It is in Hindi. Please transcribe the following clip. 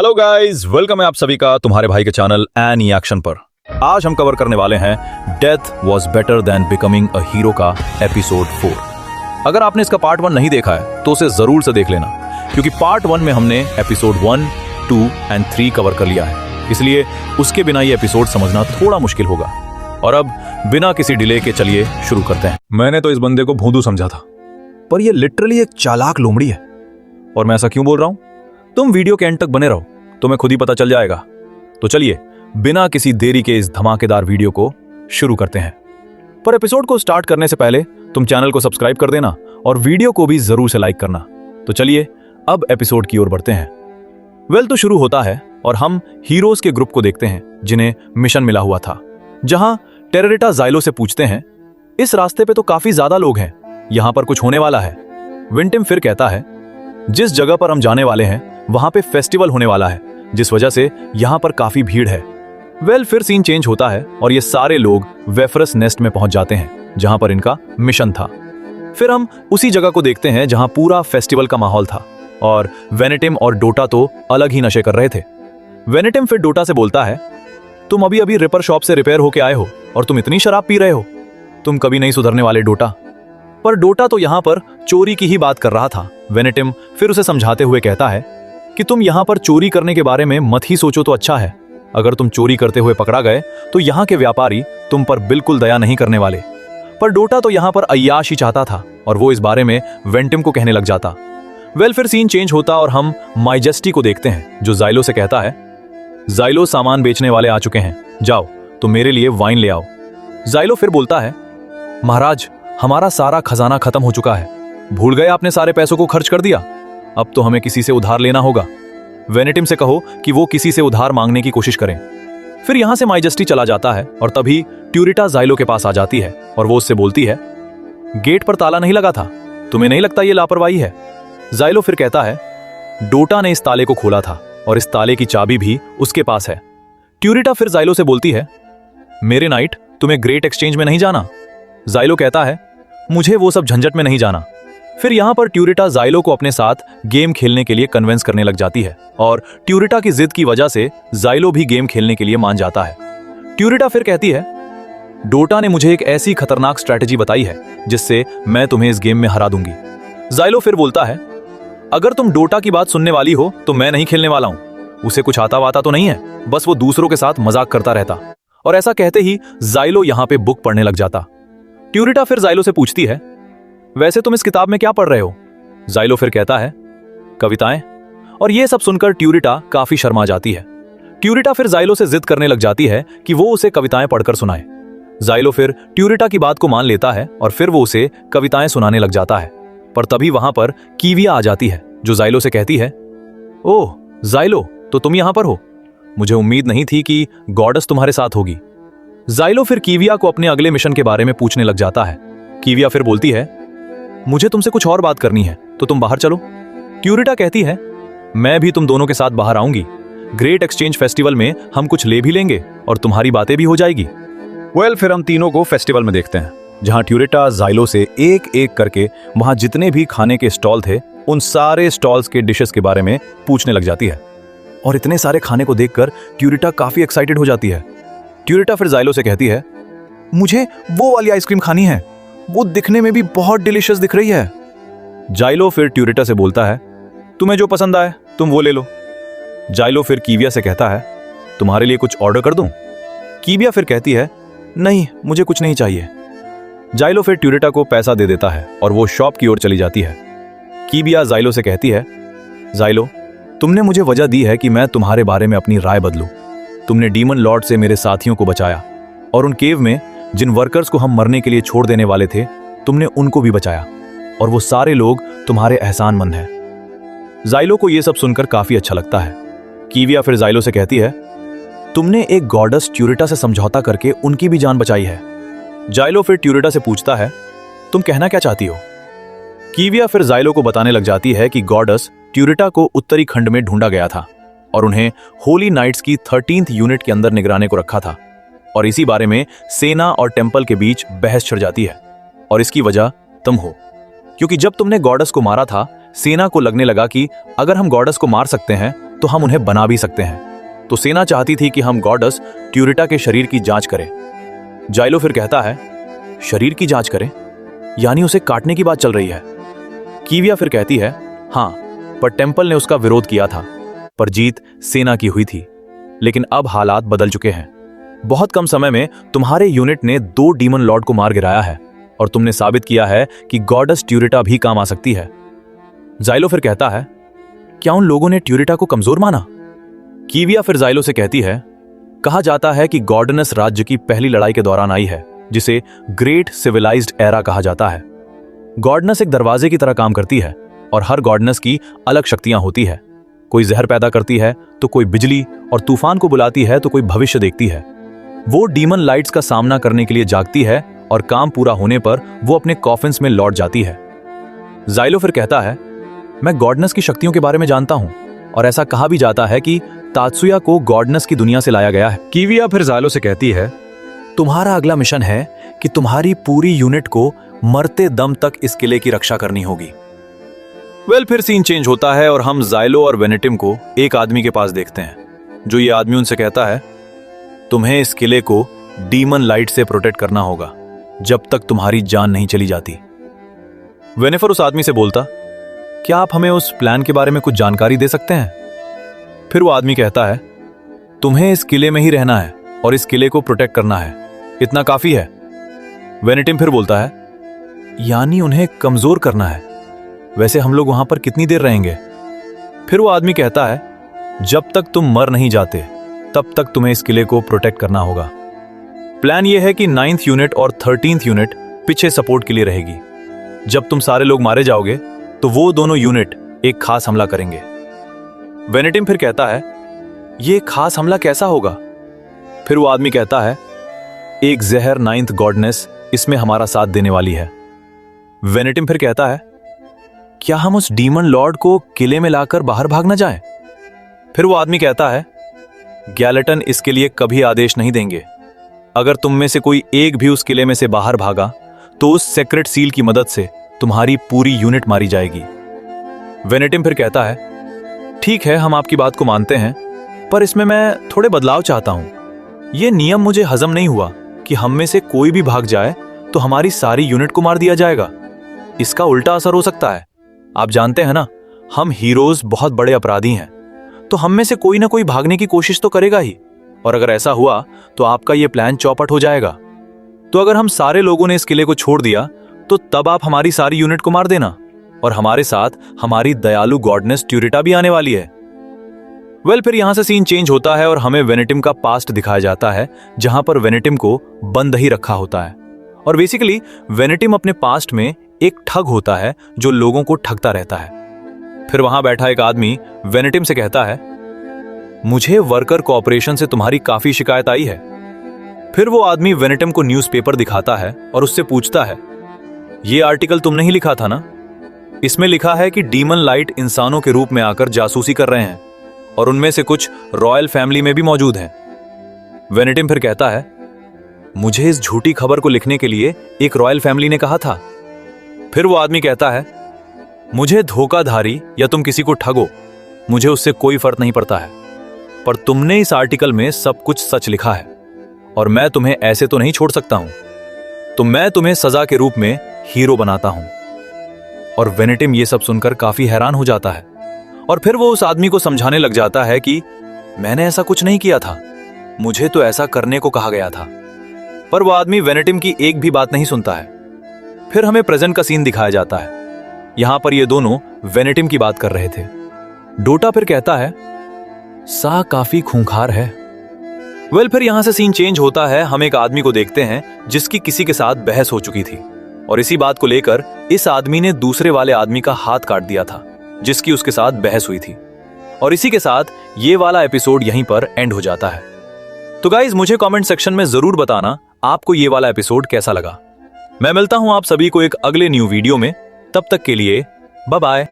हेलो गाइस, वेलकम है आप सभी का तुम्हारे भाई के चैनल एनी एक्शन पर। आज हम कवर करने वाले हैं death was better than becoming a hero का एपिसोड 4। अगर आपने इसका पार्ट 1 नहीं देखा है तो उसे जरूर से देख लेना, क्योंकि पार्ट 1 में हमने एपिसोड 1, 2 एंड 3 कवर कर लिया है, इसलिए उसके बिना ये एपिसोड समझना थोड़ा मुश्किल होगा। और अब बिना किसी डिले के चलिए शुरू करते हैं। मैंने तो इस बंदे को भोंदू समझा था, पर ये लिटरली एक चालाक लोमड़ी है। और मैं ऐसा क्यों बोल रहा हूं? तुम वीडियो के एंड तक बने रहो, तुम्हें खुद ही पता चल जाएगा। तो चलिए बिना किसी देरी के इस धमाकेदार वीडियो को शुरू करते हैं। पर एपिसोड को स्टार्ट करने से पहले तुम चैनल को सब्सक्राइब कर देना और वीडियो को भी जरूर से लाइक करना। तो चलिए अब एपिसोड की ओर बढ़ते हैं। तो शुरू होता है और हम हीरोज के ग्रुप को देखते हैं जिन्हें मिशन मिला हुआ था, जहां टेरेटा ज़ाइलो से पूछते हैं, इस रास्ते पे तो काफी ज्यादा लोग हैं, यहां पर कुछ होने वाला है। विंटिम फिर कहता है, जिस जगह पर हम जाने वाले हैं वहां पे फेस्टिवल होने वाला है, जिस वजह से यहां पर काफी भीड़ है। फिर सीन चेंज होता है और ये सारे लोग वेफरस नेस्ट में पहुंच जाते हैं जहां पर इनका मिशन था। फिर हम उसी जगह को देखते हैं जहां पूरा फेस्टिवल का माहौल था और वेनेटिम और डोटा तो अलग ही नशे कर रहे थे। वेनेटिम फिर डोटा से बोलता है, तुम अभी अभी रिपर शॉप से रिपेयर होके आए हो और तुम इतनी शराब पी रहे हो, तुम कभी नहीं सुधरने वाले डोटा। पर डोटा तो यहां पर चोरी की ही बात कर रहा था। वेनेटिम फिर उसे समझाते हुए कहता है कि तुम यहां पर चोरी करने के बारे में मत ही सोचो तो अच्छा है। अगर तुम चोरी करते हुए पकड़ा गए तो यहां के व्यापारी तुम पर बिल्कुल दया नहीं करने वाले। पर डोटा तो यहां पर अय्याश ही चाहता था और वो इस बारे में वेंटिम को कहने लग जाता। फिर सीन चेंज होता और हम माइजेस्टी को देखते हैं, जो ज़ाइलो से कहता है, ज़ाइलो सामान बेचने वाले आ चुके हैं, जाओ तो मेरे लिए वाइन ले आओ। ज़ाइलो फिर बोलता है, महाराज हमारा सारा खजाना खत्म हो चुका है, भूल गए आपने सारे पैसों को खर्च कर दिया, अब तो हमें किसी से उधार लेना होगा। वेनेटिम से कहो कि वो किसी से उधार मांगने की कोशिश करें। फिर यहां से माइजेस्टी चला जाता है और तभी ट्यूरिटा ज़ाइलो के पास आ जाती है और वो उससे बोलती है, गेट पर ताला नहीं लगा था, तुम्हें नहीं लगता ये लापरवाही है? ज़ाइलो फिर कहता है, डोटा ने इस ताले को खोला था और इस ताले की चाबी भी उसके पास है। ट्यूरिटा फिर ज़ाइलो से बोलती है, मेरे नाइट तुम्हें ग्रेट एक्सचेंज में नहीं जाना? ज़ाइलो कहता है, मुझे वो सब झंझट में नहीं जाना। फिर यहां पर ट्यूरिटा ज़ाइलो को अपने साथ गेम खेलने के लिए कन्विंस करने लग जाती है और ट्यूरिटा की जिद की वजह से ज़ाइलो भी गेम खेलने के लिए मान जाता है। ट्यूरिटा फिर कहती है, डोटा ने मुझे एक ऐसी खतरनाक स्ट्रैटेजी बताई है जिससे मैं तुम्हें इस गेम में हरा दूंगी। ज़ाइलो फिर बोलता है, अगर तुम डोटा की बात सुनने वाली हो तो मैं नहीं खेलने वाला हूं, उसे कुछ आता वाता तो नहीं है, बस वो दूसरों के साथ मजाक करता रहता। और ऐसा कहते ही ज़ाइलो यहां पे बुक पढ़ने लग जाता। ट्यूरिटा फिर ज़ाइलो से पूछती है, वैसे तुम इस किताब में क्या पढ़ रहे हो? ज़ाइलो फिर कहता है, कविताएं। और ये सब सुनकर ट्यूरिटा काफी शर्मा जाती है। ट्यूरिटा फिर ज़ाइलो से जिद करने लग जाती है कि वो उसे कविताएं पढ़कर सुनाए। ज़ाइलो फिर ट्यूरिटा की बात को मान लेता है और फिर वो उसे कविताएं सुनाने लग जाता है। पर तभी वहां पर कीविया आ जाती है, जो ज़ाइलो से कहती है, ओह ज़ाइलो, तो तुम यहां पर हो, मुझे उम्मीद नहीं थी कि गॉडेस तुम्हारे साथ होगी। ज़ाइलो फिर कीविया को अपने अगले मिशन के बारे में पूछने लग जाता है। कीविया फिर बोलती है, मुझे तुमसे कुछ और बात करनी है, तो तुम बाहर चलो। ट्यूरिटा कहती है, मैं भी तुम दोनों के साथ बाहर आऊंगी, ग्रेट एक्सचेंज फेस्टिवल में हम कुछ ले भी लेंगे और तुम्हारी बातें भी हो जाएगी। फिर हम तीनों को फेस्टिवल में देखते हैं, जहां ट्यूरिटा ज़ाइलो से एक एक करके वहां जितने भी खाने के स्टॉल थे उन सारे स्टॉल्स के डिशेस के बारे में पूछने लग जाती है। और इतने सारे खाने को देखकर ट्यूरिटा काफी एक्साइटेड हो जाती है। ट्यूरिटा फिर ज़ाइलो से कहती है, मुझे वो वाली आइसक्रीम खानी है, वो दिखने में भी बहुत डिलीशियस दिख रही है। ज़ाइलो फिर ट्यूरिटा से बोलता है, तुम्हें जो पसंद आए तुम वो ले लो। ज़ाइलो फिर कीविया से कहता है, तुम्हारे लिए कुछ ऑर्डर कर दूं? कीविया फिर कहती है, नहीं मुझे कुछ नहीं चाहिए। ज़ाइलो फिर ट्यूरिटा को पैसा दे देता है और वो शॉप की ओर चली जाती है। कीविया ज़ाइलो से कहती है, ज़ाइलो तुमने मुझे वजह दी है कि मैं तुम्हारे बारे में अपनी राय बदलूं। तुमने डीमन लॉर्ड से मेरे साथियों को बचाया और उन केव में जिन वर्कर्स को हम मरने के लिए छोड़ देने वाले थे तुमने उनको भी बचाया, और वो सारे लोग तुम्हारे एहसानमंद हैं। ज़ाइलो को यह सब सुनकर काफी अच्छा लगता है। कीविया फिर ज़ाइलो से कहती है, तुमने एक गॉडेस ट्यूरिटा से समझौता करके उनकी भी जान बचाई है। ज़ाइलो फिर ट्यूरिटा से पूछता है, तुम कहना क्या चाहती हो? कीविया फिर ज़ाइलो को बताने लग जाती है कि गॉडेस ट्यूरिटा को उत्तरी खंड में ढूंढा गया था और उन्हें होली नाइट्स की 13th यूनिट के अंदर निगरानी को रखा था, और इसी बारे में सेना और टेम्पल के बीच बहस छिड़ जाती है। और इसकी वजह तुम हो, क्योंकि जब तुमने गॉडेस को मारा था सेना को लगने लगा कि अगर हम गॉडेस को मार सकते हैं तो हम उन्हें बना भी सकते हैं। तो सेना चाहती थी कि हम गॉडस ट्यूरिटा के शरीर की जांच करें। जाइलो फिर कहता है, शरीर की जांच करें? यानी उसे काटने की बात चल रही है। कीविया फिर कहती है, हाँ, पर टेम्पल ने उसका विरोध किया था, पर जीत सेना की हुई थी। लेकिन अब हालात बदल चुके हैं। बहुत कम समय में तुम्हारे यूनिट ने 2 डीमन लॉर्ड को मार गिराया है और तुमने साबित किया है कि गॉडस ट्यूरिटा भी काम आ सकती है। जाइलो फिर कहता है, क्या उन लोगों ने ट्यूरिटा को कमजोर माना? कीविया फिर जाइलो से कहती है, कहा जाता है कि गॉर्डनस राज्य की पहली लड़ाई के दौरान आई है, जिसे ग्रेट सिविलाइज्ड एरा कहा जाता है। गॉर्डनस एक दरवाजे की तरह काम करती है और हर गॉर्डनस की अलग शक्तियां होती है। कोई जहर पैदा करती है तो कोई बिजली, और तूफान को बुलाती है तो कोई भविष्य देखती है। वो डीमन लाइट्स का सामना करने के लिए जागती है और काम पूरा होने पर वो अपने कॉफिन्स में लौट जाती है। जाइलो फिर कहता है, मैं गॉर्डनस की शक्तियों के बारे में जानता हूं और ऐसा कहा भी जाता है कि तात्सुया को गॉर्डनस की दुनिया से लाया गया है। कीविया फिर जाइलो से कहती है, तुम्हारा अगला मिशन है कि तुम्हारी पूरी यूनिट को मरते दम तक इस किले की रक्षा करनी होगी। फिर सीन चेंज होता है और हम जाइलो और वेनेटिम को एक आदमी के पास देखते हैं, जो ये आदमी उनसे कहता है, तुम्हें इस किले को डीमन लाइट से प्रोटेक्ट करना होगा जब तक तुम्हारी जान नहीं चली जाती। वेनेफर उस आदमी से बोलता, क्या आप हमें उस प्लान के बारे में कुछ जानकारी दे सकते हैं? फिर वो आदमी कहता है, तुम्हें इस किले में ही रहना है और इस किले को प्रोटेक्ट करना है, इतना काफी है। वेनेटिम फिर बोलता है, यानी उन्हें कमजोर करना है। वैसे हम लोग वहां पर कितनी देर रहेंगे? फिर वो आदमी कहता है, जब तक तुम मर नहीं जाते तब तक तुम्हें इस किले को प्रोटेक्ट करना होगा। प्लान यह है कि 9th यूनिट और 13th यूनिट पीछे सपोर्ट के लिए रहेगी। जब तुम सारे लोग मारे जाओगे तो वो दोनों यूनिट एक खास हमला करेंगे। वेनेटिम फिर कहता है, ये खास हमला कैसा होगा? फिर वो आदमी कहता है, एक जहर 9th गॉडनेस इसमें हमारा साथ देने वाली है। वेनेटिम फिर कहता है, क्या हम उस डीमन लॉर्ड को किले में लाकर बाहर भाग न जाएं? फिर वो आदमी कहता है, गैलेटन इसके लिए कभी आदेश नहीं देंगे। अगर तुम में से कोई एक भी उस किले में से बाहर भागा तो उस सेक्रेट सील की मदद से तुम्हारी पूरी यूनिट मारी जाएगी। वेनेटिम फिर कहता है, ठीक है, हम आपकी बात को मानते हैं, पर इसमें मैं थोड़े बदलाव चाहता हूं। यह नियम मुझे हजम नहीं हुआ कि हम में से कोई भी भाग जाए तो हमारी सारी यूनिट को मार दिया जाएगा। इसका उल्टा असर हो सकता है। आप जानते हैं ना, हम हीरोज बहुत बड़े अपराधी हैं, तो हम में से कोई ना कोई भागने की कोशिश तो करेगा ही, और अगर ऐसा हुआ तो आपका यह प्लान चौपट हो जाएगा। तो अगर हम सारे लोगों ने इस किले को छोड़ दिया तो तब आप हमारी सारी यूनिट को मार देना, और हमारे साथ हमारी दयालु गॉडनेस ट्यूरिटा भी आने वाली है। फिर यहां से सीन चेंज होता है और हमें वेनेटिम का पास्ट दिखाया जाता है, जहां पर वेनेटिम को बंद ही रखा होता है। और बेसिकली वेनेटिम अपने पास्ट में एक ठग होता है जो लोगों को ठगता रहता है। फिर वहां बैठा एक आदमी वेनेटिम से कहता है, मुझे वर्कर कॉर्पोरेशन से तुम्हारी काफी शिकायत आई है। फिर वो आदमी वेनेटिम को न्यूज़पेपर दिखाता है और उससे पूछता है, ये आर्टिकल तुमने ही लिखा था ना? इसमें लिखा है कि डीमन लाइट इंसानों के रूप में आकर जासूसी कर रहे हैं और उनमें से कुछ रॉयल फैमिली में भी मौजूद हैं। वेनेटिम फिर कहता है, मुझे इस झूठी खबर को लिखने के लिए एक रॉयल फैमिली ने कहा था। फिर वो आदमी कहता है, मुझे धोखाधारी या तुम किसी को ठगो, मुझे उससे कोई फर्क नहीं पड़ता है, पर तुमने इस आर्टिकल में सब कुछ सच लिखा है और मैं तुम्हें ऐसे तो नहीं छोड़ सकता हूं, तो मैं तुम्हें सजा के रूप में हीरो बनाता हूं। और वेनेटिम ये सब सुनकर काफी हैरान हो जाता है और फिर वो उस आदमी को समझाने लग जाता है कि मैंने ऐसा कुछ नहीं किया था, मुझे तो ऐसा करने को कहा गया था। पर वो आदमी वेनेटिम की एक भी बात नहीं सुनता है। फिर हमें प्रेजेंट का सीन दिखाया जाता है। यहां पर ये दोनों वेनेटिम की बात कर रहे थे। डोटा फिर कहता है, सा काफी खूंखार है। फिर यहां से सीन चेंज होता है। हम एक आदमी को देखते हैं जिसकी किसी के साथ बहस हो चुकी थी और इसी बात को लेकर इस आदमी ने दूसरे वाले आदमी का हाथ काट दिया था जिसकी उसके साथ बहस हुई थी। और इसी के साथ ये वाला एपिसोड यहीं पर एंड हो जाता है। तो गाइज, मुझे कमेंट सेक्शन में जरूर बताना आपको ये वाला एपिसोड कैसा लगा। मैं मिलता हूं आप सभी को एक अगले न्यू वीडियो में। तब तक के लिए बाय बाय।